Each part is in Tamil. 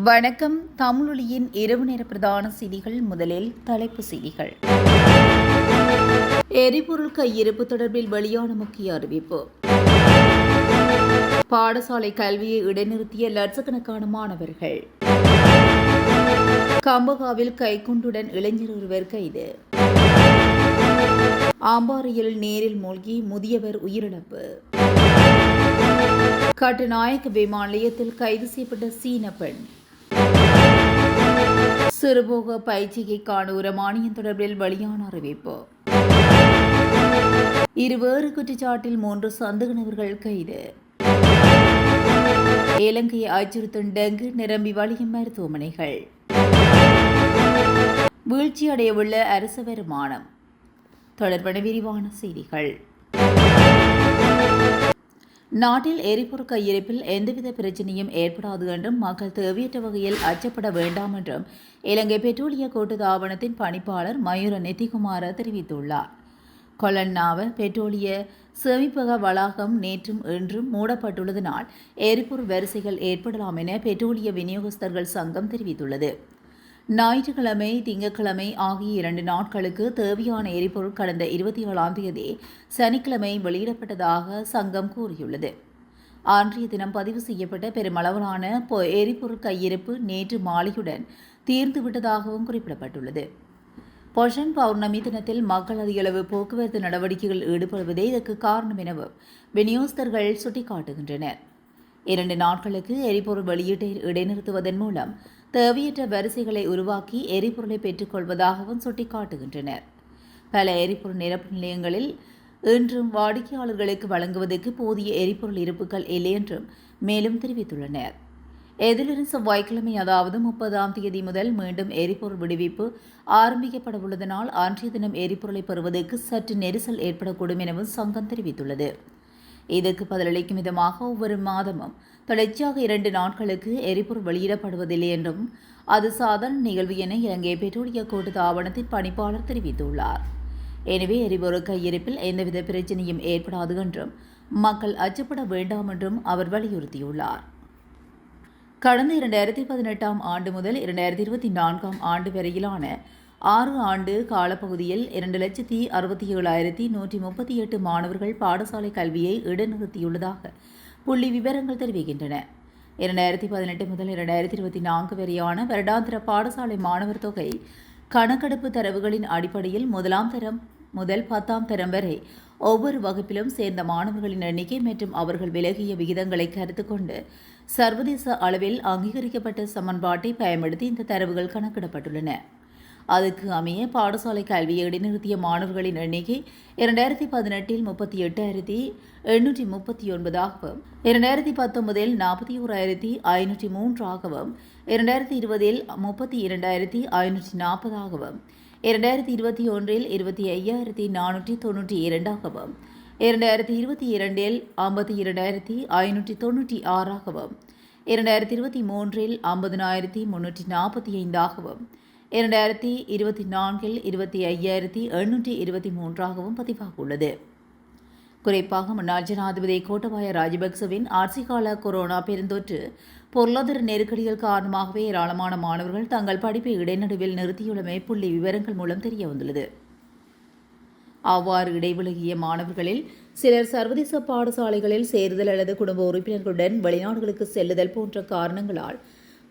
வணக்கம். தமிழொலியின் இரவு நேர பிரதான செய்திகள். முதலில் தலைப்புச் செய்திகள். எரிபொருள் கையிருப்பு தொடர்பில் வெளியான முக்கிய அறிவிப்பு. பாடசாலை கல்வியை இடைநிறுத்திய லட்சக்கணக்கான மாணவர்கள். கம்பகாவில் கைக்குண்டுடன் இளைஞர் ஒருவர் கைது. ஆம்பாறையில் நீரில் மூழ்கி முதியவர் உயிரிழப்பு. கட்டுநாயக்க விமான நிலையத்தில் கைது செய்யப்பட்ட சீன பெண். சிறுபோக பயிற்சிகைக்கான ஒரு மானியம் தொடர்பில் வெளியான அறிவிப்பு. இருவேறு குற்றச்சாட்டில் 3 சந்தேக நபர்கள் கைது. இலங்கையை அச்சுறுத்தும் டெங்கு நிரம்பி வழியும் மருத்துவமனைகள். வீழ்ச்சியடையவுள்ள அரசு வருமானம் தொடர்பான விரிவான செய்திகள். நாட்டில் எரிபொருள் கையிருப்பில் எந்தவித பிரச்சினையும் ஏற்படாது என்றும் மக்கள் தேவையற்ற வகையில் அச்சப்பட வேண்டாம் என்றும் இலங்கை பெட்ரோலிய கூட்டுத்தாபனத்தின் பணிப்பாளர் மயூர நிதிகுமார தெரிவித்துள்ளார். கொலன்னாவ பெட்ரோலிய சேமிப்பக வளாகம் நேற்றும் இன்றும் மூடப்பட்டுள்ளதனால் எரிபொருள் வரிசைகள் ஏற்படலாம் என பெட்ரோலிய விநியோகஸ்தர்கள் சங்கம் தெரிவித்துள்ளது. ஞாயிற்றுக்கிழமை திங்கட்கிழமை ஆகிய 2 நாட்களுக்கு தேவையான எரிபொருள் கடந்த 27ஆம் தேதி சனிக்கிழமை வெளியிடப்பட்டதாக சங்கம் கூறியுள்ளது. அன்றைய தினம் பதிவு செய்யப்பட்ட பெருமளவிலான எரிபொருள் கையிருப்பு நேற்று மாலையுடன் தீர்ந்துவிட்டதாகவும் குறிப்பிடப்பட்டுள்ளது. பொஷன் பௌர்ணமி தினத்தில் மக்கள் அதிகளவு போக்குவரத்து நடவடிக்கைகள் ஈடுபடுவதே இதற்கு காரணம் எனவும் விநியோகஸ்தர்கள் சுட்டிக்காட்டுகின்றனர். 2 நாட்களுக்கு எரிபொருள் வெளியீட்டை இடைநிறுத்துவதன் மூலம் தேவையற்ற வரிசைகளை உருவாக்கி எரிபொருளை பெற்றுக் கொள்வதாகவும் சுட்டிக்காட்டுகின்றனர். பல எரிபொருள் நிரப்பு நிலையங்களில் இன்றும் வாடிக்கையாளர்களுக்கு வழங்குவதற்கு போதிய எரிபொருள் இருப்புகள் இல்லை என்றும் மேலும் தெரிவித்துள்ளனர். எதிலிருந்து செவ்வாய்க்கிழமை அதாவது 30ஆம் தேதி முதல் மீண்டும் எரிபொருள் விடுவிப்பு ஆரம்பிக்கப்பட உள்ளதனால் அன்றைய தினம் எரிபொருளை பெறுவதற்கு சற்று நெரிசல் ஏற்படக்கூடும் எனவும் சங்கம் தெரிவித்துள்ளது. இதற்கு பதிலளிக்கும் விதமாக ஒவ்வொரு மாதமும் தொடர்ச்சியாக 2 நாட்களுக்கு எரிபொருள் வெளியிடப்படுவதில்லை என்றும் அது சாதாரண நிகழ்வு என இலங்கை பெட்ரோலிய கூட்டுத்தாபனத்தின் பணிப்பாளர் தெரிவித்துள்ளார். எனவே எரிபொருள் கையிருப்பில் எந்தவித பிரச்சனையும் ஏற்படாது என்றும் மக்கள் அச்சப்பட வேண்டாம் என்றும் அவர் வலியுறுத்தியுள்ளார். கடந்த 2018ஆம் ஆண்டு முதல் 2024ஆம் ஆண்டு வரையிலான 6 ஆண்டு காலப்பகுதியில் 2,67,138 மாணவர்கள் பாடசாலை கல்வியை இடைநிறுத்தியுள்ளதாக புள்ளி விவரங்கள் தெரிவிக்கின்றன. 2018 முதல் 2024 வரையான வருடாந்திர பாடசாலை மாணவர் தொகை கணக்கெடுப்பு தரவுகளின் அடிப்படையில் 1ஆம் தரம் முதல் 10ஆம் தரம் வரை ஒவ்வொரு வகுப்பிலும் சேர்ந்த மாணவர்களின் எண்ணிக்கை மற்றும் அவர்கள் விலகிய விகிதங்களை கருத்துக் கொண்டு சர்வதேச அளவில் அங்கீகரிக்கப்பட்ட சமன்பாட்டை பயன்படுத்தி இந்த தரவுகள் கணக்கிடப்பட்டுள்ளன. அதுக்கு அமைய பாடசாலை கல்வியை இடைநிறுத்திய மாணவர்களின் எண்ணிக்கை 2018இல் 38,839 ஆகவும் 2019இல் 41,503 ஆகவும் 2020இல் 32,540 ஆகவும் 2021இல் 25,492 ஆகவும் 2022இல் 52,596 ஆகவும் 2023இல் 50,345 ஆகவும் 2024இல் 25,823 ஆகவும் பதிவாகியுள்ளது. குறிப்பாக முன்னாள் ஜனாதிபதி கோட்டபாய ராஜபக்சவின் ஆட்சிக்கால கொரோனா பெருந்தொற்று பொருளாதார நெருக்கடிகள் காரணமாகவே ஏராளமான மாணவர்கள் தங்கள் படிப்பை இடைநடுவில் நிறுத்தியுள்ளமை புள்ளி விவரங்கள் மூலம் தெரியவந்துள்ளது. அவ்வாறு இடைவிலகிய மாணவர்களில் சிலர் சர்வதேச பாடசாலைகளில் சேருதல் அல்லது குடும்ப உறுப்பினர்களுடன் வெளிநாடுகளுக்கு செல்லுதல் போன்ற காரணங்களால்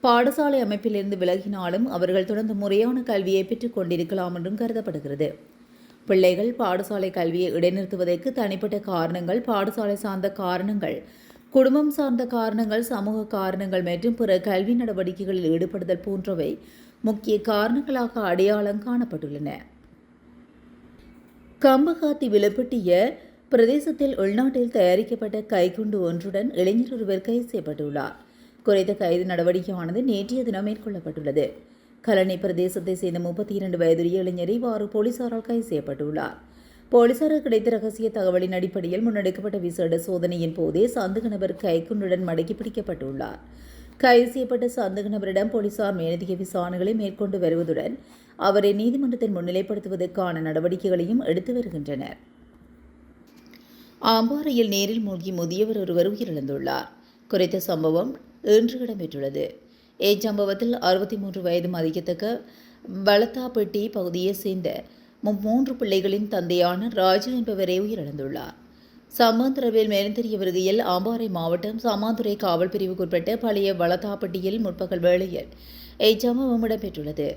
பாடசாலை அமைப்பிலிருந்து விலகினாலும் அவர்கள் தொடர்ந்து முறையான கல்வியை பெற்றுக் கொண்டிருக்கலாம் என்றும் கருதப்படுகிறது. பிள்ளைகள் பாடசாலை கல்வியை இடைநிறுத்துவதற்கு தனிப்பட்ட காரணங்கள், பாடசாலை சார்ந்த காரணங்கள், குடும்பம் சார்ந்த காரணங்கள், சமூக காரணங்கள் மற்றும் பிற கல்வி நடவடிக்கைகளில் ஈடுபடுதல் போன்றவை முக்கிய காரணங்களாக அடையாளம் காணப்பட்டுள்ளன. கம்பகாத்தி விலப்பட்டிய பிரதேசத்தில் உள்நாட்டில் தயாரிக்கப்பட்ட கைக்குண்டு ஒன்றுடன் இளைஞர் ஒருவர் கைது செய்யப்பட்டுள்ளார். குறித்த கைது நடவடிக்கையானது நேற்றைய தினம் மேற்கொள்ளப்பட்டுள்ளது. கலனி பிரதேசத்தை சேர்ந்த 32 வயதுடைய இளைஞர் இவ்வாறு போலீசாரால் கைது செய்யப்பட்டுள்ளார். போலீசாருக்கு கிடைத்த ரகசிய தகவலின் அடிப்படையில் முன்னெடுக்கப்பட்ட விசேட சோதனையின் போதே சந்தேக நபர் கைக்குண்டுடன் மடக்கி பிடிக்கப்பட்டுள்ளார். கைது செய்யப்பட்ட சந்தேக நபரிடம் போலீசார் மேலதிக விசாரணைகளை மேற்கொண்டு வருவதுடன் அவரை நீதிமன்றத்தில் முன்னிலைப்படுத்துவதற்கான நடவடிக்கைகளையும் எடுத்து வருகின்றனர். ஆம்பாறையில் நீரில் மூழ்கி முதியவர் ஒருவர் உயிரிழந்துள்ளார். குறித்த சம்பவம் இன்று இடம்பெற்றுள்ளது. இச்சம்பவத்தில் 63 வயது மதிக்கத்தக்க பலத்தாப்பட்டி பகுதியைச் சேர்ந்த 3 பிள்ளைகளின் தந்தையான ராஜு என்பவரே உயிரிழந்துள்ளார். சம்பந்தரவில் மேலும் தெரிய வருகையில் அம்பாறை மாவட்டம் சமாந்துறை காவல் பிரிவுக்குட்பட்ட பழைய வளத்தாப்பட்டியில் முற்பகல் வேளையில் இச்சம்பவம் இடம்பெற்றுள்ளது.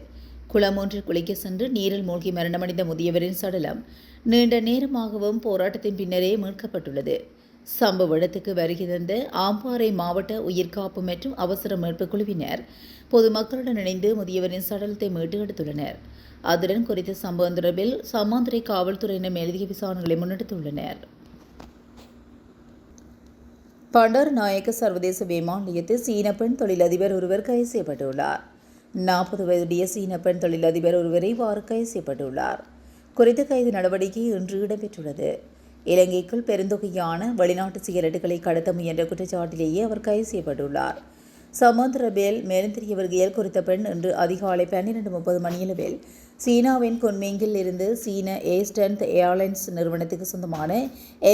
குளம் ஒன்றில் குளிக்க சென்று நீரில் மூழ்கி மரணமடைந்த முதியவரின் சடலம் நீண்ட நேரமாகவும் போராட்டத்தின் பின்னரே மீட்கப்பட்டுள்ளது. சம்பவ இடத்துக்கு வருகை தந்த அம்பாறை மாவட்ட உயிர்காப்பு மற்றும் அவசர மீட்புக் குழுவினர் பொதுமக்களுடன் இணைந்து முதியவரின் சடலத்தை மீட்டு எடுத்துள்ளனர். அதுடன் குறித்த சம்பவம் தொடர்பில் சம்மாந்துறை காவல்துறையினர் மேலதிக விசாரணைகளை முன்னெடுத்துள்ளனர். பண்டாரநாயக்க சர்வதேச விமான நிலையத்தில் சீன பெண் தொழிலதிபர் ஒருவர் கைது செய்யப்பட்டுள்ளார். 40 வயதுடைய சீன பெண் தொழிலதிபர் ஒருவரை இவ்வாறு கைது செய்யப்பட்டுள்ளார். குறித்த கைது நடவடிக்கை இன்று இடம்பெற்றுள்ளது. இலங்கைக்குள் பெருந்தொகையான வெளிநாட்டு சிகரெட்டுகளை கடத்த முயன்ற குற்றச்சாட்டிலேயே அவர் கைது செய்யப்பட்டுள்ளார். சமாந்தரபேல் மேலும் தெரிய வருகையில் குறித்த பெண் இன்று அதிகாலை 12:30 மணியளவில் சீனாவின் குன்மிங்கில் இருந்து சீன ஏஸ்டர்ன் ஏர்லைன்ஸ் நிறுவனத்துக்கு சொந்தமான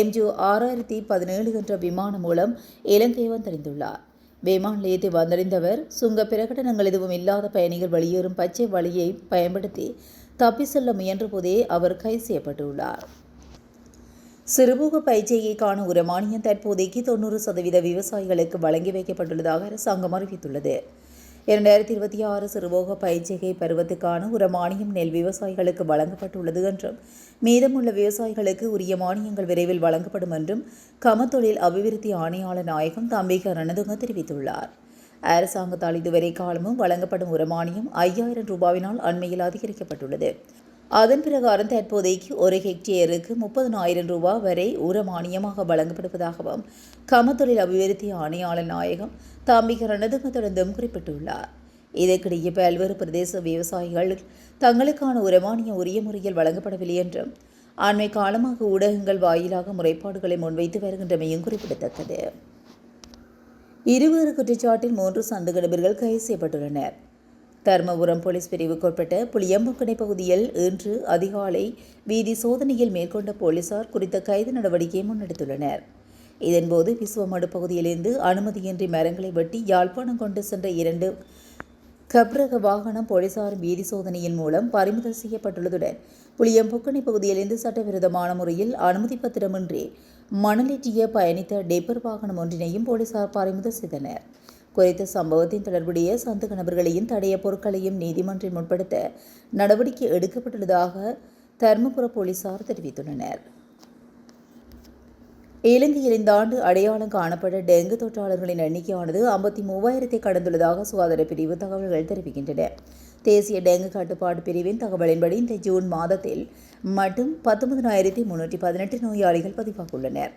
MU 6017 என்ற விமானம் மூலம் இலங்கை வந்தடைந்துள்ளார். விமான நிலையத்தை வந்தடைந்தவர் சுங்க பிரகடனங்கள் எதுவும் இல்லாத பயணிகள் வெளியேறும் பச்சை வழியை பயன்படுத்தி தப்பி செல்ல முயன்ற போதே அவர் கைது செய்யப்பட்டுள்ளார். சிறுபோக பயிற்சியைக்கான ஒரு மானியம் தற்போதைக்கு 90% விவசாயிகளுக்கு வழங்கி வைக்கப்பட்டுள்ளதாக அரசாங்கம் அறிவித்துள்ளது. 2026 சிறுபோக பயிற்சிகை பருவத்துக்கான ஒரு மானியம் நெல் விவசாயிகளுக்கு வழங்கப்பட்டுள்ளது என்றும் மீதமுள்ள விவசாயிகளுக்கு உரிய மானியங்கள் விரைவில் வழங்கப்படும் என்றும் கமத்தொழில் அபிவிருத்தி ஆணையாளர் நாயகம் தம்பிக ரணதுங்க தெரிவித்துள்ளார். அரசாங்கத்தால் இதுவரை காலமும் வழங்கப்படும் ஒரு மானியம் 5000 ரூபாயினால் அண்மையில் அதிகரிக்கப்பட்டுள்ளது. அதன் பிரகாரம் தற்போதைக்கு ஒரு ஹெக்டேருக்கு 30,000 ரூபாய் வரை உர மானியமாக வழங்கப்படுவதாகவும் கமத்தொழில் அபிவிருத்தி ஆணையாளர் நாயகம் தம்பிக ரணதுங்க தொடர்ந்தும் குறிப்பிட்டுள்ளார். இதற்கிடையே பல்வேறு பிரதேச விவசாயிகள் தங்களுக்கான உர மானியம் உரிய முறையில் வழங்கப்படவில்லை என்றும் அண்மை காலமாக ஊடகங்கள் வாயிலாக முறைப்பாடுகளை முன்வைத்து வருகின்றமையும் குறிப்பிடத்தக்கது. இருவேறு குற்றச்சாட்டில் 3 சந்தேக நபர்கள் கைது செய்யப்பட்டுள்ளனர். தர்மபுரம் போலீஸ் பிரிவுக்குட்பட்ட புளியம்பொக்கனை பகுதியில் இன்று அதிகாலை வீதி சோதனையில் மேற்கொண்ட போலீசார் குறித்த கைது நடவடிக்கையை முன்னெடுத்துள்ளனர். இதன்போது விசுவமடு பகுதியிலிருந்து அனுமதியின்றி மரங்களை வெட்டி யாழ்ப்பாணம் கொண்டு சென்ற 2 கப்ரக வாகனம் போலீசார் வீதி சோதனையின் மூலம் பறிமுதல் செய்யப்பட்டுள்ளதுடன் புளியம்பொக்கனை பகுதியிலிருந்து சட்டவிரோதமான முறையில் அனுமதி பத்திரமின்றி மணலேற்றிய பயணித்த டெப்பர் வாகனம் ஒன்றினையும் போலீசார் பறிமுதல் செய்தனர். குறித்த சம்பவத்தின் தொடர்புடைய சந்தேக நபர்களையும் தடைய பொருட்களையும் நீதிமன்றில் முற்படுத்த நடவடிக்கை எடுக்கப்பட்டுள்ளதாக தர்மபுர போலீசார் தெரிவித்துள்ளனர். இலங்கையில் இந்த ஆண்டு அடையாளம் காணப்பட்ட டெங்கு தொற்றாளர்களின் எண்ணிக்கையானது 53,000 கடந்துள்ளதாக சுகாதார பிரிவு தகவல்கள் தெரிவிக்கின்றன. தேசிய டெங்கு கட்டுப்பாடு பிரிவின் தகவலின்படி இந்த ஜூன் மாதத்தில் மட்டும் 19,318 நோயாளிகள் பதிவாகியுள்ளனர்.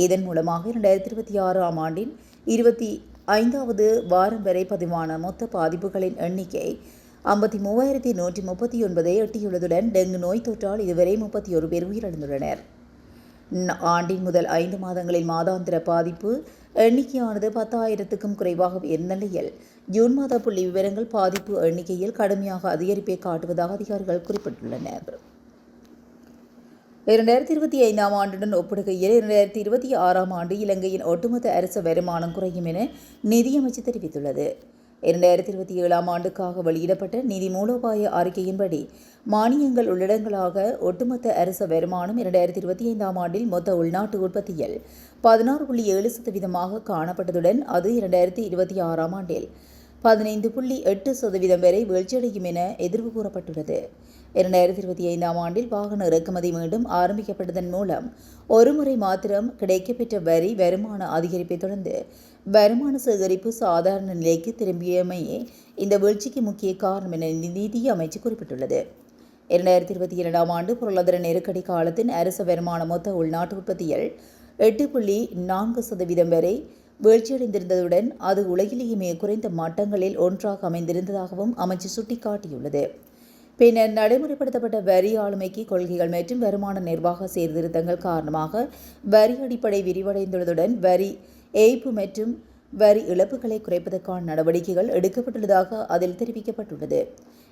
இதன் மூலமாக 2026 ஆண்டின் 25வது வாரம் வரை பதிவான மொத்த பாதிப்புகளின் எண்ணிக்கை 53,139 எட்டியுள்ளதுடன் டெங்கு நோய் தொற்றால் இதுவரை 31 பேர் உயிரிழந்துள்ளனர். ஆண்டின் முதல் 5 மாதங்களில் மாதாந்திர பாதிப்பு எண்ணிக்கையானது 10,000க்கும் குறைவாக இருந்த நிலையில் ஜூன் மாத புள்ளி விவரங்கள் பாதிப்பு எண்ணிக்கையில் கடுமையாக அதிகரிப்பை காட்டுவதாக அதிகாரிகள் குறிப்பிட்டுள்ளனர். 2025 ஆண்டுடன் ஒப்பிடுகையில் 2026 ஆண்டு இலங்கையின் ஒட்டுமொத்த அரசு வருமானம் குறையும் என நிதியமைச்சு தெரிவித்துள்ளது. 2027 ஆண்டுக்காக வெளியிடப்பட்ட நிதி மூலோபாய அறிக்கையின்படி மானியங்கள் உள்ளடங்கலாக ஒட்டுமொத்த அரசு வருமானம் 2025 ஆண்டில் மொத்த உள்நாட்டு உற்பத்தியில் 16.7% காணப்பட்டதுடன் அது 2026 ஆண்டில் 15.8% வரை வீழ்ச்சியடையும் என எதிர்வு கூறப்பட்டுள்ளது. 2025 ஆண்டில் வாகன இறக்குமதி மீண்டும் ஆரம்பிக்கப்பட்டதன் மூலம் ஒருமுறை மாத்திரம் கிடைக்கப்பெற்ற வரி வருமான அதிகரிப்பை தொடர்ந்து வருமான சேகரிப்பு சாதாரண நிலைக்கு திரும்பியமையே இந்த வீழ்ச்சிக்கு முக்கிய காரணம் என நிதி அமைச்சு குறிப்பிட்டுள்ளது. 2022 ஆண்டு பொருளாதார நெருக்கடி காலத்தின் அரசு வருமான மொத்த உள்நாட்டு உற்பத்தியில் 8.4% வரை வீழ்ச்சியடைந்திருந்ததுடன் அது உலகிலேயே மிக குறைந்த மட்டங்களில் ஒன்றாக அமைந்திருந்ததாகவும் அமைச்சு சுட்டிக்காட்டியுள்ளது. பின்னர் நடைமுறைப்படுத்தப்பட்ட வரி ஆளுமைக்கு கொள்கைகள் மற்றும் வருமான நிர்வாக சீர்திருத்தங்கள் காரணமாக வரி அடிப்படை விரிவடைந்துள்ளதுடன் வரி ஏய்ப்பு மற்றும் வரி இழப்புகளை குறைப்பதற்கான நடவடிக்கைகள் எடுக்கப்பட்டுள்ளதாக அதில் தெரிவிக்கப்பட்டுள்ளது.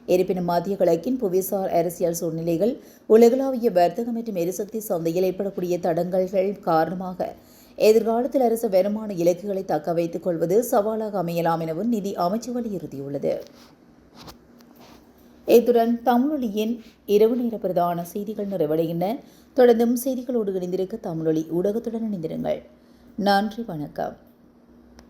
இருப்பினும் மத்திய கிழக்கின் புவிசார் அரசியல் சூழ்நிலைகள், உலகளாவிய வர்த்தகம் மற்றும் எரிசக்தி சந்தையில் ஏற்படக்கூடிய தடங்கல்கள் காரணமாக எதிர்காலத்தில் அரசு வருமான இலக்குகளை தக்க வைத்துக் கொள்வது சவாலாக அமையலாம் எனவும் நிதி அமைச்சு வலியுறுத்தியுள்ளது. இத்துடன் தமிழொலியின் இரவு நேர பிரதான செய்திகள் நிறைவடைகின்றன. தொடர்ந்தும் செய்திகளோடு இணைந்திருக்க தமிழொலி ஊடகத்துடன் இணைந்திருங்கள். நன்றி, வணக்கம்.